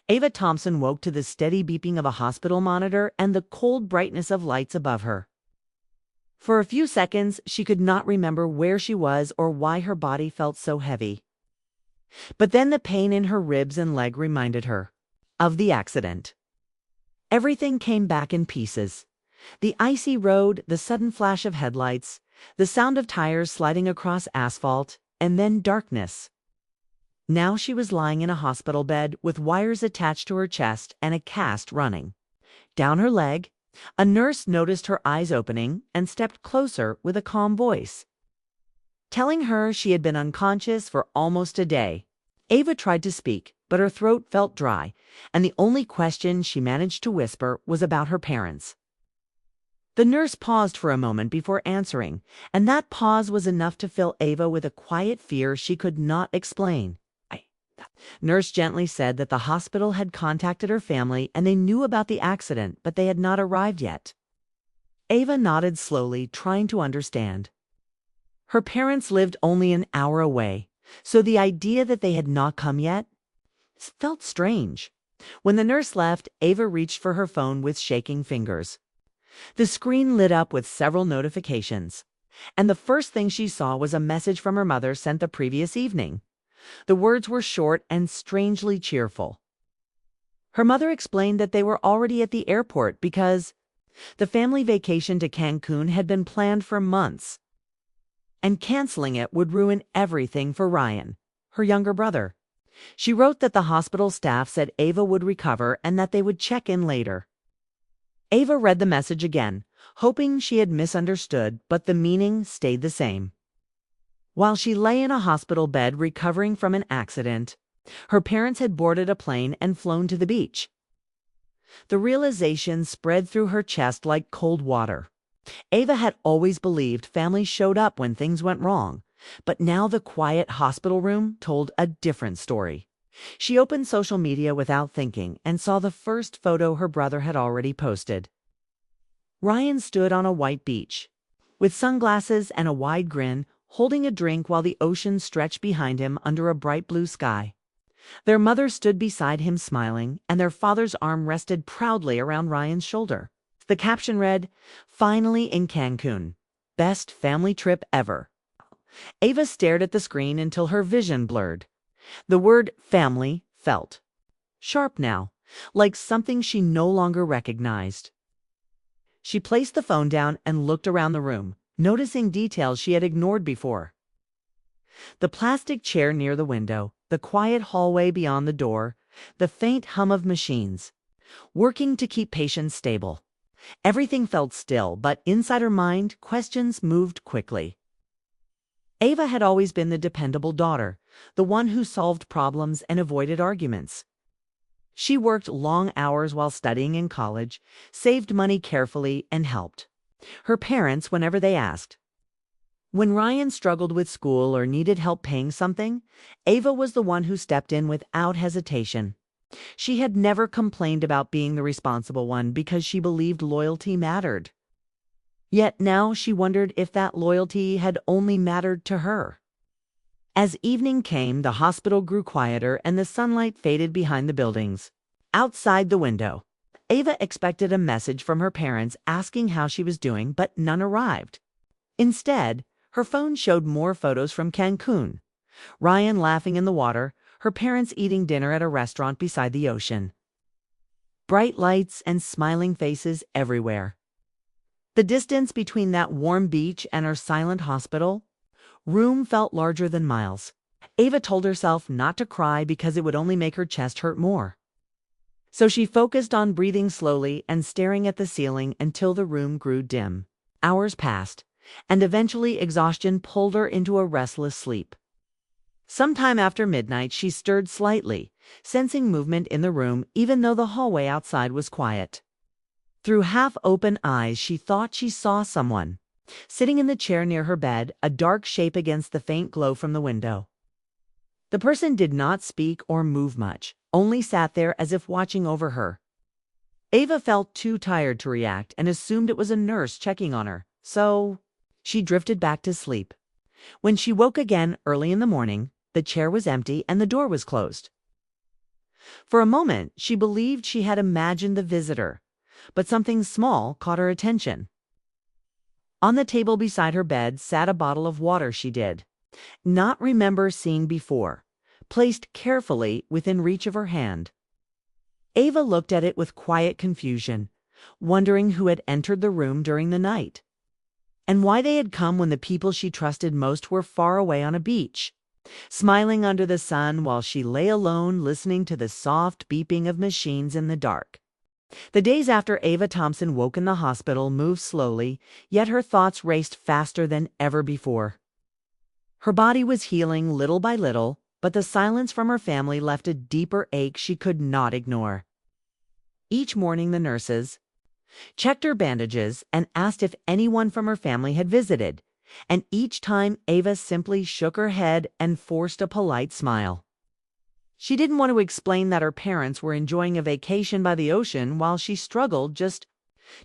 Ava Thompson woke to the steady beeping of a hospital monitor and the cold brightness of lights above her. For a few seconds, she could not remember where she was or why her body felt so heavy. But then the pain in her ribs and leg reminded her of the accident. Everything came back in pieces. The icy road, the sudden flash of headlights, the sound of tires sliding across asphalt, and then darkness. Now she was lying in a hospital bed with wires attached to her chest and a cast running down her leg. A nurse noticed her eyes opening and stepped closer with a calm voice, telling her she had been unconscious for almost a day. Ava tried to speak, but her throat felt dry, and the only question she managed to whisper was about her parents. The nurse paused for a moment before answering, and that pause was enough to fill Ava with a quiet fear she could not explain. Nurse gently said that the hospital had contacted her family and they knew about the accident, but they had not arrived yet. Ava nodded slowly, trying to understand. Her parents lived only an hour away, so the idea that they had not come yet felt strange. When the nurse left, Ava reached for her phone with shaking fingers. The screen lit up with several notifications, and the first thing she saw was a message from her mother sent the previous evening. The words were short and strangely cheerful. Her mother explained that they were already at the airport because the family vacation to Cancun had been planned for months, and canceling it would ruin everything for Ryan, her younger brother. She wrote that the hospital staff said Ava would recover and that they would check in later. Ava read the message again, hoping she had misunderstood, but the meaning stayed the same. While she lay in a hospital bed recovering from an accident, her parents had boarded a plane and flown to the beach. The realization spread through her chest like cold water. Ava had always believed family showed up when things went wrong, but now the quiet hospital room told a different story. She opened social media without thinking and saw the first photo her brother had already posted. Ryan stood on a white beach, with sunglasses and a wide grin, holding a drink while the ocean stretched behind him under a bright blue sky. Their mother stood beside him smiling, and their father's arm rested proudly around Ryan's shoulder. The caption read, "Finally in Cancun. Best family trip ever." Ava stared at the screen until her vision blurred. The word family felt sharp now, like something she no longer recognized. She placed the phone down and looked around the room, noticing details she had ignored before. The plastic chair near the window, the quiet hallway beyond the door, the faint hum of machines, working to keep patients stable. Everything felt still, but inside her mind, questions moved quickly. Ava had always been the dependable daughter, the one who solved problems and avoided arguments. She worked long hours while studying in college, saved money carefully, and helped her parents whenever they asked. When Ryan struggled with school or needed help paying something, Ava was the one who stepped in without hesitation. She had never complained about being the responsible one because she believed loyalty mattered. Yet now she wondered if that loyalty had only mattered to her. As evening came, the hospital grew quieter and the sunlight faded behind the buildings. Outside the window, Ava expected a message from her parents asking how she was doing, but none arrived. Instead, her phone showed more photos from Cancun. Ryan laughing in the water, her parents eating dinner at a restaurant beside the ocean. Bright lights and smiling faces everywhere. The distance between that warm beach and her silent hospital room felt larger than miles. Ava told herself not to cry because it would only make her chest hurt more. So she focused on breathing slowly and staring at the ceiling until the room grew dim. Hours passed, and eventually exhaustion pulled her into a restless sleep. Sometime after midnight, she stirred slightly, sensing movement in the room even though the hallway outside was quiet. Through half-open eyes, she thought she saw someone sitting in the chair near her bed, a dark shape against the faint glow from the window. The person did not speak or move much, only sat there as if watching over her. Ava felt too tired to react and assumed it was a nurse checking on her, so she drifted back to sleep. When she woke again early in the morning, the chair was empty and the door was closed. For a moment, she believed she had imagined the visitor, but something small caught her attention. On the table beside her bed sat a bottle of water she did not remember seeing before, placed carefully within reach of her hand. Ava looked at it with quiet confusion, wondering who had entered the room during the night, and why they had come when the people she trusted most were far away on a beach, smiling under the sun while she lay alone listening to the soft beeping of machines in the dark. The days after Ava Thompson woke in the hospital moved slowly, yet her thoughts raced faster than ever before. Her body was healing little by little, but the silence from her family left a deeper ache she could not ignore. Each morning the nurses checked her bandages and asked if anyone from her family had visited, and each time Ava simply shook her head and forced a polite smile. She didn't want to explain that her parents were enjoying a vacation by the ocean while she struggled just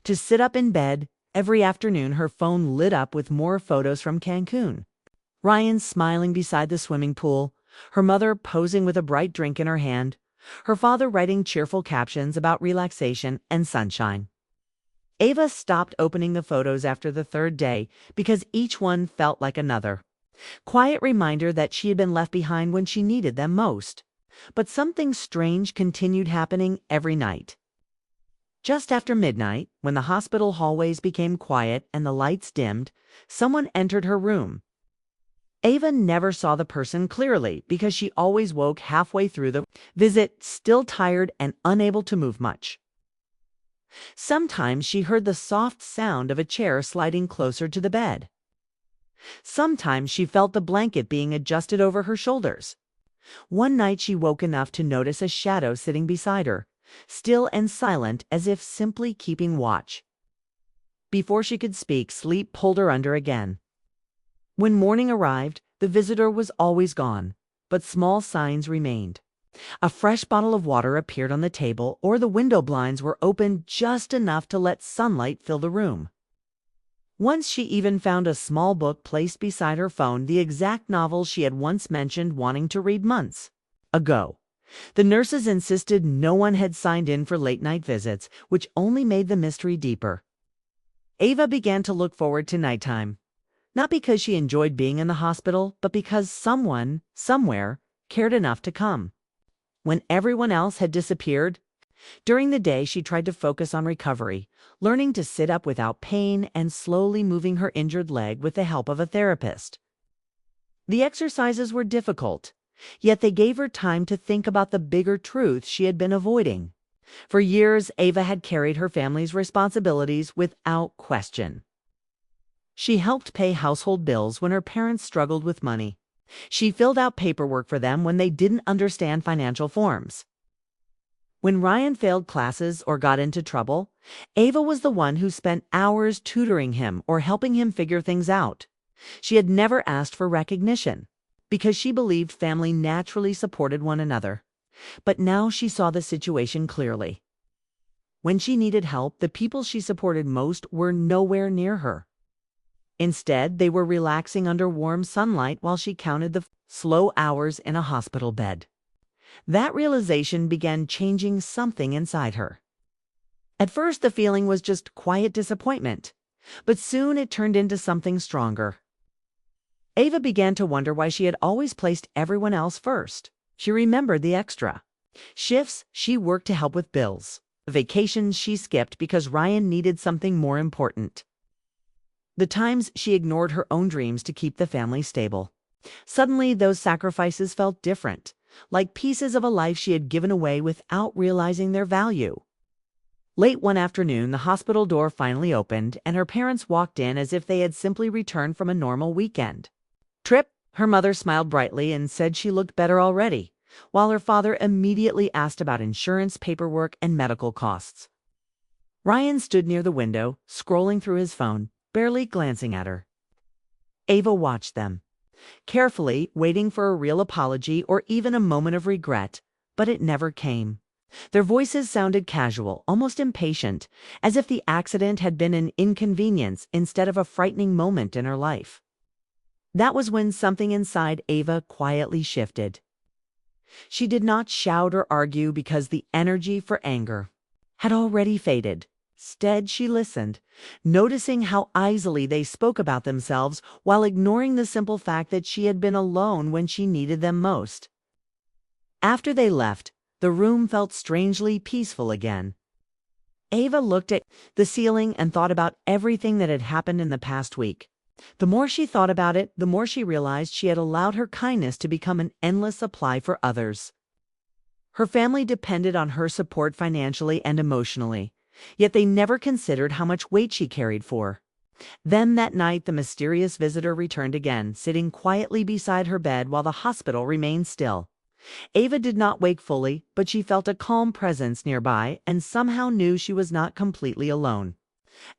to sit up in bed. Every afternoon her phone lit up with more photos from Cancun. Ryan smiling beside the swimming pool, her mother posing with a bright drink in her hand, her father writing cheerful captions about relaxation and sunshine. Ava stopped opening the photos after the third day because each one felt like another quiet reminder that she had been left behind when she needed them most. But something strange continued happening every night. Just after midnight, when the hospital hallways became quiet and the lights dimmed, someone entered her room. Ava never saw the person clearly because she always woke halfway through the visit, still tired and unable to move much. Sometimes she heard the soft sound of a chair sliding closer to the bed. Sometimes she felt the blanket being adjusted over her shoulders. One night she woke enough to notice a shadow sitting beside her, still and silent as if simply keeping watch. Before she could speak, sleep pulled her under again. When morning arrived, the visitor was always gone, but small signs remained. A fresh bottle of water appeared on the table, or the window blinds were opened just enough to let sunlight fill the room. Once she even found a small book placed beside her phone, the exact novel she had once mentioned wanting to read months ago. The nurses insisted no one had signed in for late-night visits, which only made the mystery deeper. Ava began to look forward to nighttime. Not because she enjoyed being in the hospital, but because someone, somewhere, cared enough to come. When everyone else had disappeared, during the day she tried to focus on recovery, learning to sit up without pain and slowly moving her injured leg with the help of a therapist. The exercises were difficult, yet they gave her time to think about the bigger truth she had been avoiding. For years, Ava had carried her family's responsibilities without question. She helped pay household bills when her parents struggled with money. She filled out paperwork for them when they didn't understand financial forms. When Ryan failed classes or got into trouble, Ava was the one who spent hours tutoring him or helping him figure things out. She had never asked for recognition, because she believed family naturally supported one another. But now she saw the situation clearly. When she needed help, the people she supported most were nowhere near her. Instead, they were relaxing under warm sunlight while she counted the slow hours in a hospital bed. That realization began changing something inside her. At first, the feeling was just quiet disappointment, but soon it turned into something stronger. Ava began to wonder why she had always placed everyone else first. She remembered the extra shifts she worked to help with bills, vacations she skipped because Ryan needed something more important, the times she ignored her own dreams to keep the family stable. Suddenly, those sacrifices felt different, like pieces of a life she had given away without realizing their value. Late one afternoon, the hospital door finally opened, and her parents walked in as if they had simply returned from a normal weekend trip. Her mother smiled brightly and said she looked better already, while her father immediately asked about insurance paperwork and medical costs. Ryan stood near the window, scrolling through his phone, barely glancing at her. Ava watched them carefully, waiting for a real apology or even a moment of regret, but it never came. Their voices sounded casual, almost impatient, as if the accident had been an inconvenience instead of a frightening moment in her life. That was when something inside Ava quietly shifted. She did not shout or argue because the energy for anger had already faded. Instead, she listened, noticing how easily they spoke about themselves while ignoring the simple fact that she had been alone when she needed them most. After they left, the room felt strangely peaceful again. Ava looked at the ceiling and thought about everything that had happened in the past week. The more she thought about it, the more she realized she had allowed her kindness to become an endless supply for others. Her family depended on her support financially and emotionally, yet they never considered how much weight she carried for. Then that night, the mysterious visitor returned again, sitting quietly beside her bed while the hospital remained still. Ava did not wake fully, but she felt a calm presence nearby and somehow knew she was not completely alone.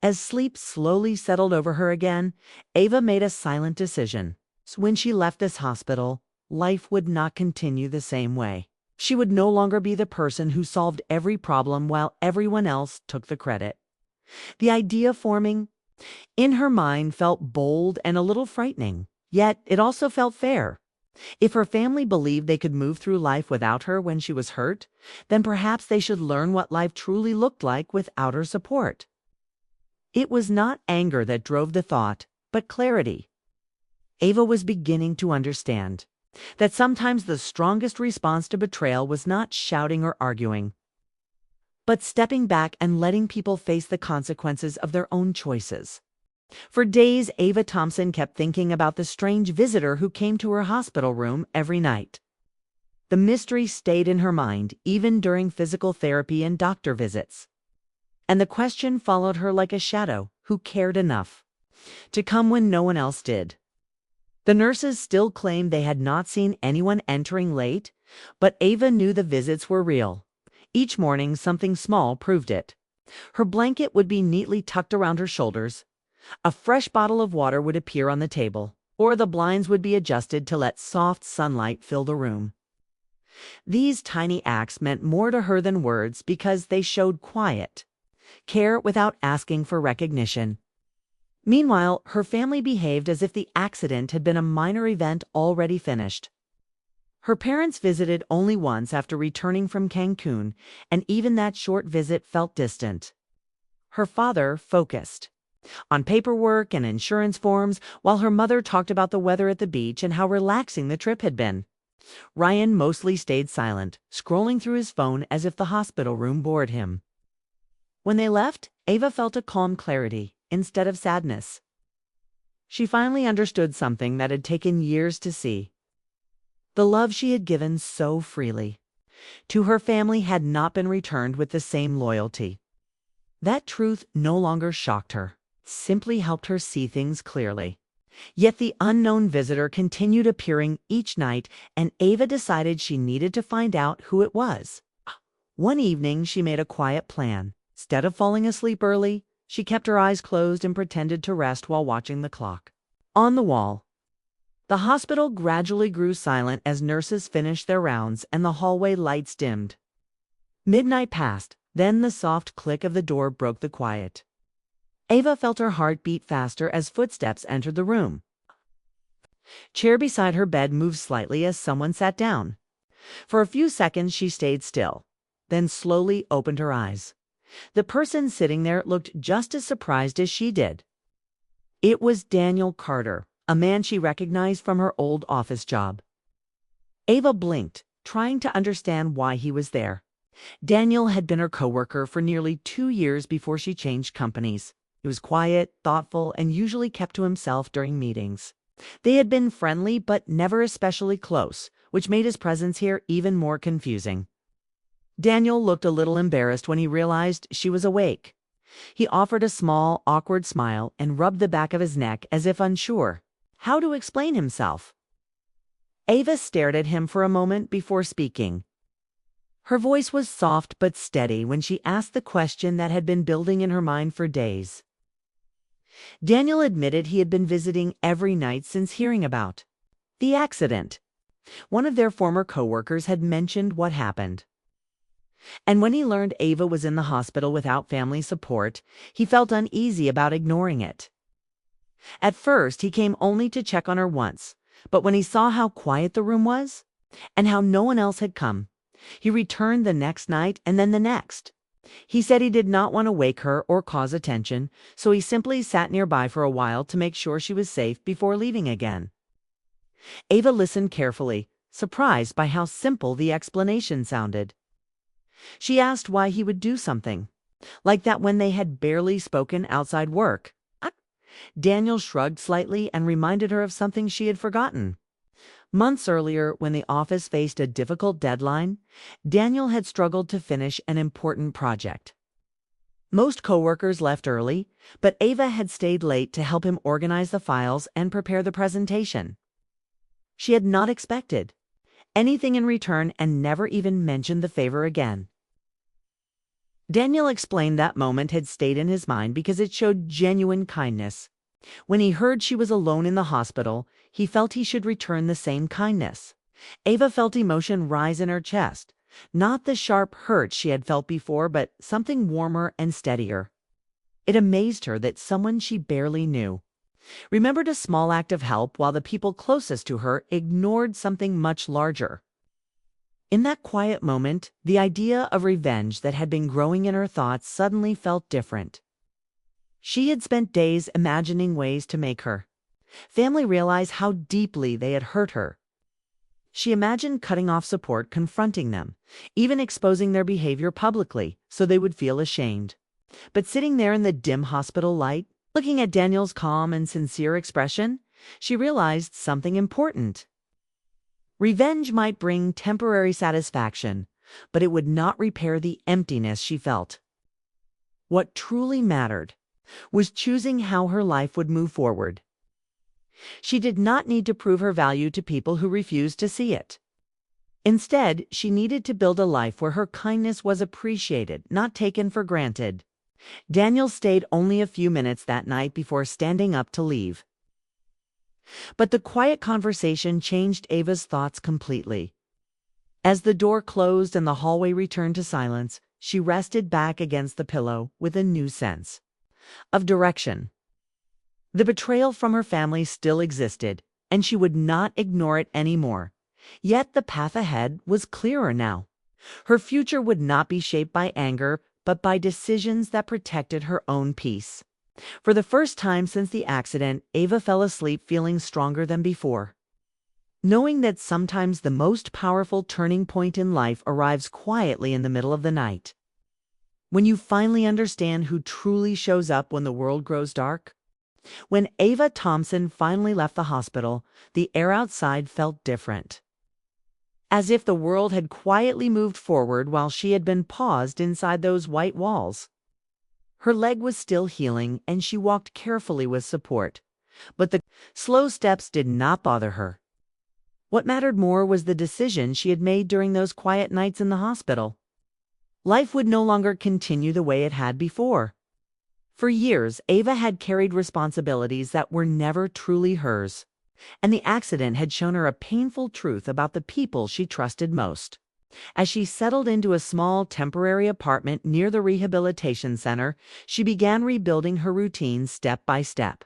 As sleep slowly settled over her again, Ava made a silent decision. When she left this hospital, life would not continue the same way. She would no longer be the person who solved every problem while everyone else took the credit. The idea forming in her mind felt bold and a little frightening, yet it also felt fair. If her family believed they could move through life without her when she was hurt, then perhaps they should learn what life truly looked like without her support. It was not anger that drove the thought, but clarity. Ava was beginning to understand that sometimes the strongest response to betrayal was not shouting or arguing, but stepping back and letting people face the consequences of their own choices. For days, Ava Thompson kept thinking about the strange visitor who came to her hospital room every night. The mystery stayed in her mind, even during physical therapy and doctor visits. And the question followed her like a shadow: who cared enough to come when no one else did? The nurses still claimed they had not seen anyone entering late, but Ava knew the visits were real. Each morning, something small proved it. Her blanket would be neatly tucked around her shoulders, a fresh bottle of water would appear on the table, or the blinds would be adjusted to let soft sunlight fill the room. These tiny acts meant more to her than words because they showed quiet care without asking for recognition. Meanwhile, her family behaved as if the accident had been a minor event already finished. Her parents visited only once after returning from Cancun, and even that short visit felt distant. Her father focused on paperwork and insurance forms, while her mother talked about the weather at the beach and how relaxing the trip had been. Ryan mostly stayed silent, scrolling through his phone as if the hospital room bored him. When they left, Ava felt a calm clarity instead of sadness. She finally understood something that had taken years to see. The love she had given so freely to her family had not been returned with the same loyalty. That truth no longer shocked her, simply helped her see things clearly. Yet the unknown visitor continued appearing each night, and Ava decided she needed to find out who it was. One evening, she made a quiet plan. Instead of falling asleep early, she kept her eyes closed and pretended to rest while watching the clock on the wall. The hospital gradually grew silent as nurses finished their rounds and the hallway lights dimmed. Midnight passed, then the soft click of the door broke the quiet. Ava felt her heart beat faster as footsteps entered the room. Chair beside her bed moved slightly as someone sat down. For a few seconds she stayed still, then slowly opened her eyes. The person sitting there looked just as surprised as she did. It was Daniel Carter, a man she recognized from her old office job. Ava blinked, trying to understand why he was there. Daniel had been her coworker for nearly 2 years before she changed companies. He was quiet, thoughtful, and usually kept to himself during meetings. They had been friendly but never especially close, which made his presence here even more confusing. Daniel looked a little embarrassed when he realized she was awake. He offered a small, awkward smile and rubbed the back of his neck as if unsure how to explain himself. Ava stared at him for a moment before speaking. Her voice was soft but steady when she asked the question that had been building in her mind for days. Daniel admitted he had been visiting every night since hearing about the accident. One of their former coworkers had mentioned what happened. And when he learned Ava was in the hospital without family support, he felt uneasy about ignoring it. At first, he came only to check on her once, but when he saw how quiet the room was, and how no one else had come. He returned the next night and then the next. He said he did not want to wake her or cause attention, so he simply sat nearby for a while to make sure she was safe before leaving again. Ava listened carefully, surprised by how simple the explanation sounded. She asked why he would do something like that when they had barely spoken outside work. Daniel shrugged slightly and reminded her of something she had forgotten. Months earlier, when the office faced a difficult deadline, Daniel had struggled to finish an important project. Most coworkers left early, but Ava had stayed late to help him organize the files and prepare the presentation. She had not expected anything in return and never even mentioned the favor again. Daniel explained that moment had stayed in his mind because it showed genuine kindness. When he heard she was alone in the hospital, he felt he should return the same kindness. Ava felt emotion rise in her chest, not the sharp hurt she had felt before, but something warmer and steadier. It amazed her that someone she barely knew remembered a small act of help while the people closest to her ignored something much larger. In that quiet moment, the idea of revenge that had been growing in her thoughts suddenly felt different. She had spent days imagining ways to make her family realize how deeply they had hurt her. She imagined cutting off support, confronting them, even exposing their behavior publicly so they would feel ashamed. But sitting there in the dim hospital light, looking at Daniel's calm and sincere expression, she realized something important. Revenge might bring temporary satisfaction, but it would not repair the emptiness she felt. What truly mattered was choosing how her life would move forward. She did not need to prove her value to people who refused to see it. Instead, she needed to build a life where her kindness was appreciated, not taken for granted. Daniel stayed only a few minutes that night before standing up to leave. But the quiet conversation changed Ava's thoughts completely. As the door closed and the hallway returned to silence, she rested back against the pillow with a new sense of direction. The betrayal from her family still existed, and she would not ignore it anymore. Yet the path ahead was clearer now. Her future would not be shaped by anger, but by decisions that protected her own peace. For the first time since the accident, Ava fell asleep feeling stronger than before, knowing that sometimes the most powerful turning point in life arrives quietly in the middle of the night. When you finally understand who truly shows up when the world grows dark. When Ava Thompson finally left the hospital, the air outside felt different. As if the world had quietly moved forward while she had been paused inside those white walls. Her leg was still healing, and she walked carefully with support. But the slow steps did not bother her. What mattered more was the decision she had made during those quiet nights in the hospital. Life would no longer continue the way it had before. For years, Ava had carried responsibilities that were never truly hers, and the accident had shown her a painful truth about the people she trusted most. As she settled into a small temporary apartment near the rehabilitation center, she began rebuilding her routine step by step.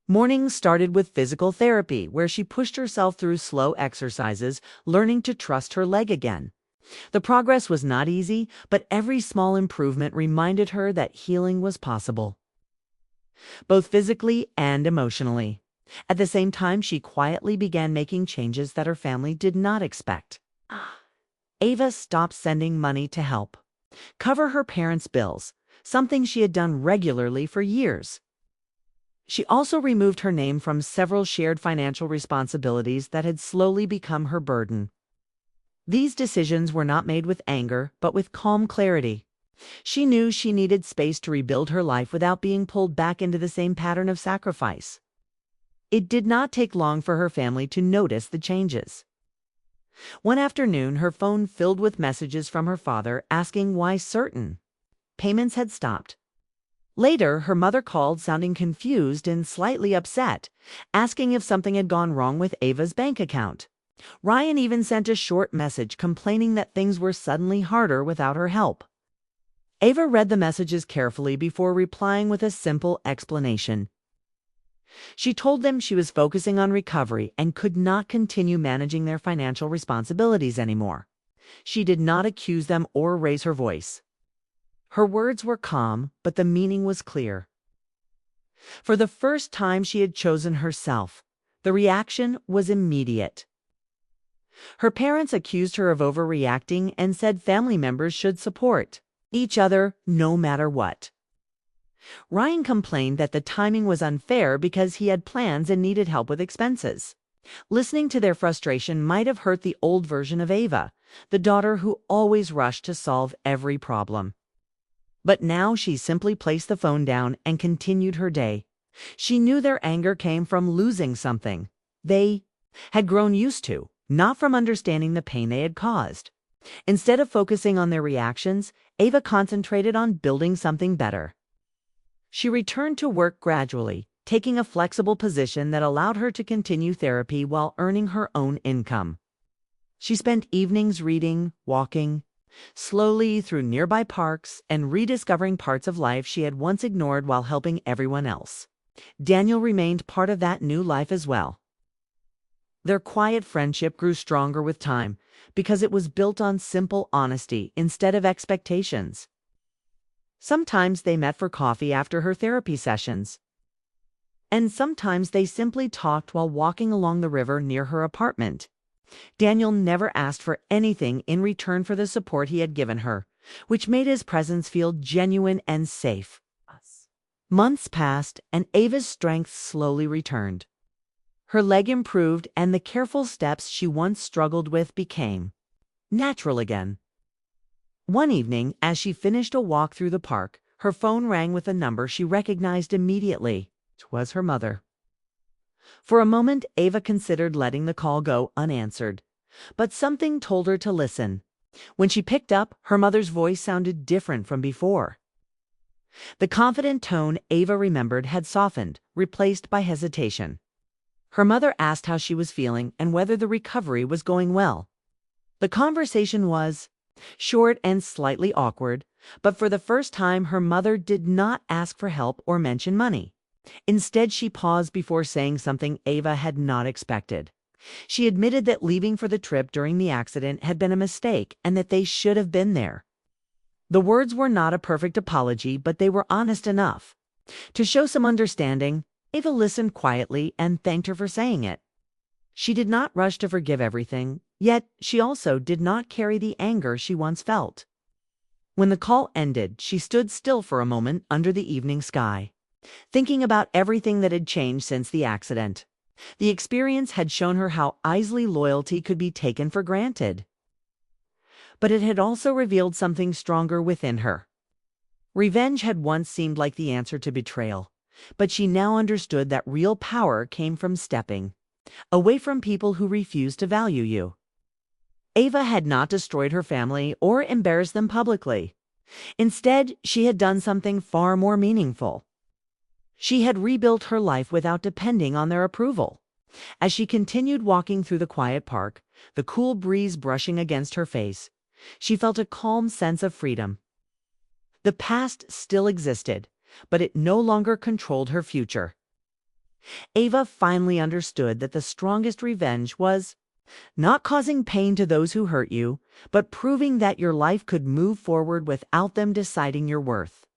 Mornings started with physical therapy, where she pushed herself through slow exercises, learning to trust her leg again. The progress was not easy, but every small improvement reminded her that healing was possible, both physically and emotionally. At the same time, she quietly began making changes that her family did not expect. Ava stopped sending money to help cover her parents' bills, something she had done regularly for years. She also removed her name from several shared financial responsibilities that had slowly become her burden. These decisions were not made with anger, but with calm clarity. She knew she needed space to rebuild her life without being pulled back into the same pattern of sacrifice. It did not take long for her family to notice the changes. One afternoon, her phone filled with messages from her father asking why certain payments had stopped. Later, her mother called sounding confused and slightly upset, asking if something had gone wrong with Ava's bank account. Ryan even sent a short message complaining that things were suddenly harder without her help. Ava read the messages carefully before replying with a simple explanation. She told them she was focusing on recovery and could not continue managing their financial responsibilities anymore. She did not accuse them or raise her voice. Her words were calm, but the meaning was clear. For the first time she had chosen herself. The reaction was immediate. Her parents accused her of overreacting and said family members should support each other no matter what. Ryan complained that the timing was unfair because he had plans and needed help with expenses. Listening to their frustration might have hurt the old version of Ava, the daughter who always rushed to solve every problem. But now she simply placed the phone down and continued her day. She knew their anger came from losing something they had grown used to, not from understanding the pain they had caused. Instead of focusing on their reactions, Ava concentrated on building something better. She returned to work gradually, taking a flexible position that allowed her to continue therapy while earning her own income. She spent evenings reading, walking slowly through nearby parks, and rediscovering parts of life she had once ignored while helping everyone else. Daniel remained part of that new life as well. Their quiet friendship grew stronger with time because it was built on simple honesty instead of expectations. Sometimes they met for coffee after her therapy sessions, and sometimes they simply talked while walking along the river near her apartment. Daniel never asked for anything in return for the support he had given her, which made his presence feel genuine and safe. Months passed, and Ava's strength slowly returned. Her leg improved, and the careful steps she once struggled with became natural again. One evening, as she finished a walk through the park, her phone rang with a number she recognized immediately. It was her mother. For a moment, Ava considered letting the call go unanswered, but something told her to listen. When she picked up, her mother's voice sounded different from before. The confident tone Ava remembered had softened, replaced by hesitation. Her mother asked how she was feeling and whether the recovery was going well. The conversation was short and slightly awkward, but for the first time her mother did not ask for help or mention money. Instead, she paused before saying something Ava had not expected. She admitted that leaving for the trip during the accident had been a mistake and that they should have been there. The words were not a perfect apology, but they were honest enough. To show some understanding, Ava listened quietly and thanked her for saying it. She did not rush to forgive everything, yet she also did not carry the anger she once felt. When the call ended, she stood still for a moment under the evening sky, thinking about everything that had changed since the accident. The experience had shown her how easily loyalty could be taken for granted. But it had also revealed something stronger within her. Revenge had once seemed like the answer to betrayal, but she now understood that real power came from stepping away from people who refused to value you. Ava had not destroyed her family or embarrassed them publicly. Instead, she had done something far more meaningful. She had rebuilt her life without depending on their approval. As she continued walking through the quiet park, the cool breeze brushing against her face, she felt a calm sense of freedom. The past still existed, but it no longer controlled her future. Ava finally understood that the strongest revenge was not causing pain to those who hurt you, but proving that your life could move forward without them deciding your worth.